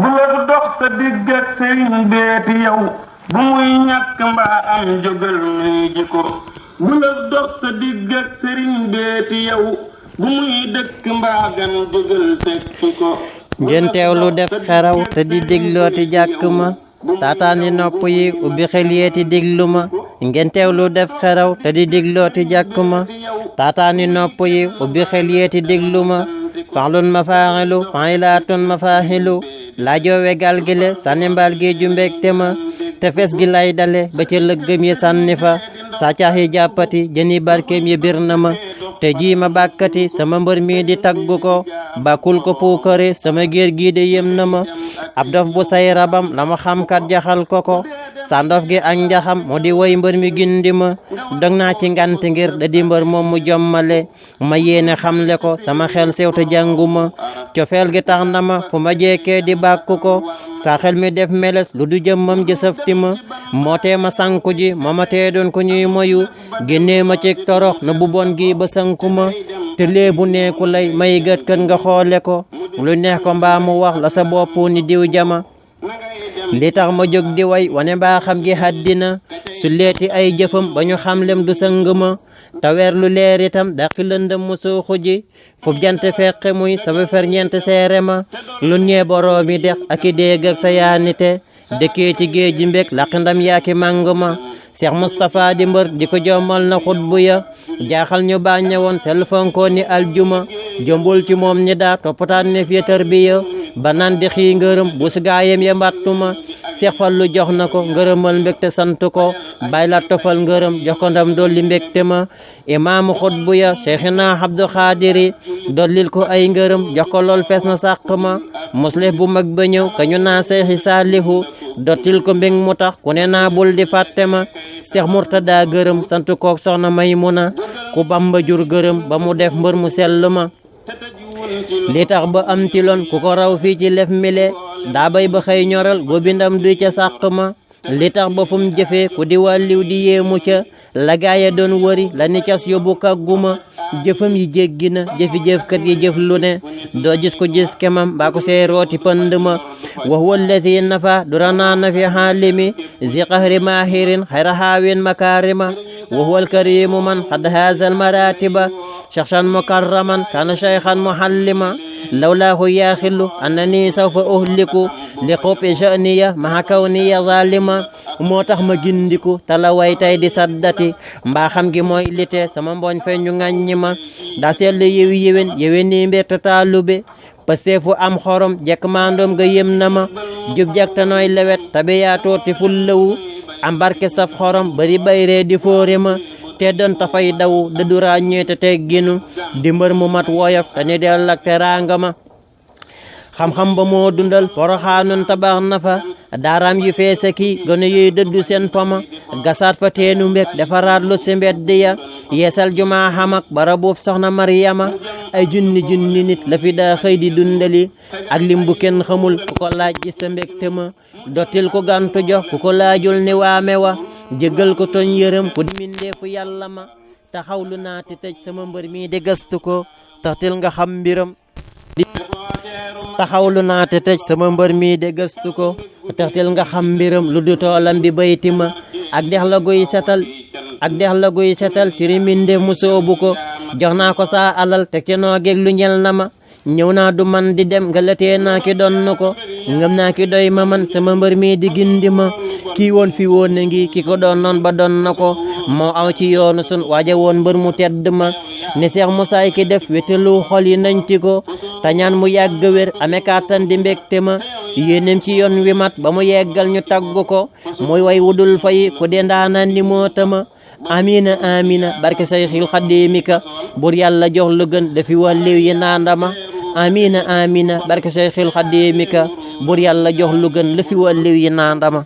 bu la dox sa digg ak sëriñ beeti yow bu muy ñàkk mbaa am jógal nuy ji ko bu la dox sa digg ak sëriñ beeti yow bu muy dëkk mbaa gan jógal tekki ko ngeen teewlu def xeraw te di déglooti jàkk ma taataani nopp yi ubbi xel yeeti déglu ma ngeen teewlu def xeraw te di déglooti jàkk ma taataani nopp yi ubbi xel yeeti déglu ma faxlun ma faaxilu faxilaatun ma faaxilu laajoowe gal gile sànni mbaal gi ju mbégte ma tefes gi lay dale ba ca lëggëm yi sànni fa sàccax yi jàppati jëni barkeem yi bir na ma te jii ma bàkkati sama mbër mi di taggu ko bàkkul ko puukare sama géer gii de yem na ma ab dof bu say rabam la ma xamkat jaxal ko sandof gi ak njaxam mu di woy mbër mi gindi ma dog naa ci ngant ngir da di mbër moom mu jommale ma yéene xamle ko sama xel sew te jànguma cofeel gi tax na ma fu ma jekkee di bàkku ko sa xel mi def meles lu du jëmmam ji safti ma moo tee ma sanku ji moo ma tee doon ko ñuy moyu génnee ma ci torox na bu bon gi ba sanku ma te léebu neeku lay may gët kën nga xoole ko lu neex ko mbaa mu wax la sa bopp ni diw jama li tax ma jóg di way wane mbaa xam gi haddina su leeti ay jëfam ba ñu xam lem du sëng ma te weer lu leer itam daqi lëndëm mu suuxu ji fu jant feqe muy sama ferñeent seere ma lu ñee boroomi dex ak i déeg ak sa yaanite dëkkee ci géej ji mbég laqi ndam yaaki màng ma Cheikh Moustapha di mbër di ko jommal na xutbu ya jaaxal ñu bàññe woon sel fonkoo ni aljuma jombul ci moom ñi daa toppataan ne fi tarbiya ba naan di xii ngërëm bu si gaayam ya mbattuma Cheikh Fallu jox na ko ngërëmal mbégte sant ko bay la tofal ngërëm jox ko ndam dolli mbégte ma imaamu xutbu ya Cheikhina Abdou Khadiri dollil ko ay ngërëm jox ko lool fees na sàq ma muslih bu mag ba ñëw ka ñu naa Cheikhi Saalihu dottil ko mbég mu tax ku ne naa bul di fàtte ma Cheikh Murtada gërëm sant kook soxna Maymuna ku Bamba jur gërëm ba mu def mbër mu sell ma li tax ba am ti loon ku ko raw fii ci lef mile daa bay ba xëy ñoral góobi ndam duy ca sàq ma li tax ba fu mu jëfee ku di wàlliw di yéemu ca la gaaya doon wëri la ni cas yóbbu kàgguma jëfam yi jéggi na jëfi jëfkat yi jëf lu ne doo gis ko gis kemam mbaa ko see rooti pënd ma wa huwa alladi nafa durana na fi xaalimi zi qahri maahirin xayra haawin makaarima wa huwa alkarimu man xad haza almaratiba shakhsan mukarraman kana shaykhan muhallima lawlaahu yaaxilu annani sawfa uhliku li xubi sha'niya maha kawniya zalima moo tax ma gindiku tala way tay di saddati mbaa xam gi mooy lite sama mbooñ fe ñu ŋàññi ma daa seetlu yewi yewen ni mbett taalube pasteefu am xorom jekk maandoom ga yem na ma jub jak te nooy lewet tabe yaa tooti fullawu am barke saf xorom bari bayree di foore ma te doon tafay daw dëddu ràññee te tegginu di mbër mu mat woyof te ni del ak teraanga ma xam-xam ba moo dundal poroxaanoon tabax na fa daaraam yu feese ki gone yuy dëddu seen poma gasaat fa teenu mbég defaraat lu si mbedd ya yeesal jumaa xamak bara buuf soxna Maryama ay junni nit la fi daa xëy di dundali ak lim bu kenn xamul ku ko laaj ci sa mbégte ma dottil ko gantu jox ku ko laajul ni waame wa jéggal ko toñ yërëm ku di mindeefu yàlla ma taxawlu naa te tëj sama mbër mi di gëstu ko taxtil nga xam mbiram taxawlu naa te tëj sama mbër mi de gëstu ko taxtil nga xam mbiram lu du toolam bi bayti ma ak dex la guy setal tiri minde mu soobu ko jox naa ko saa alal te ci noo geeg lu ñel na ma ñëw naa du man di dem nga latee naa ki donn ko ngëm naa ki doy ma man sama mbër mi di gindi ma kii woon fi woon na ngi ki ko doon noon ba doon na ko moo aw ci yoonu sun waaja woon mbër mu tedd ma ne Seex Musaa ki def wetalu xol yi nañ ti ko te ñaan mu yàgg wér amee kàttan di mbégte ma yéenem ci yoon wi mat ba mu yeggal ñu taggu ko muy way wudul fay ku de ndaanaan ni moo tama amina amina barke Sayxil Xadimika bur yàlla jox lu gën dafi wàlliw yi naandama amina amina barke Sayxil Xadimika bur yàlla jox lu gën la fi wàlliw yi naandama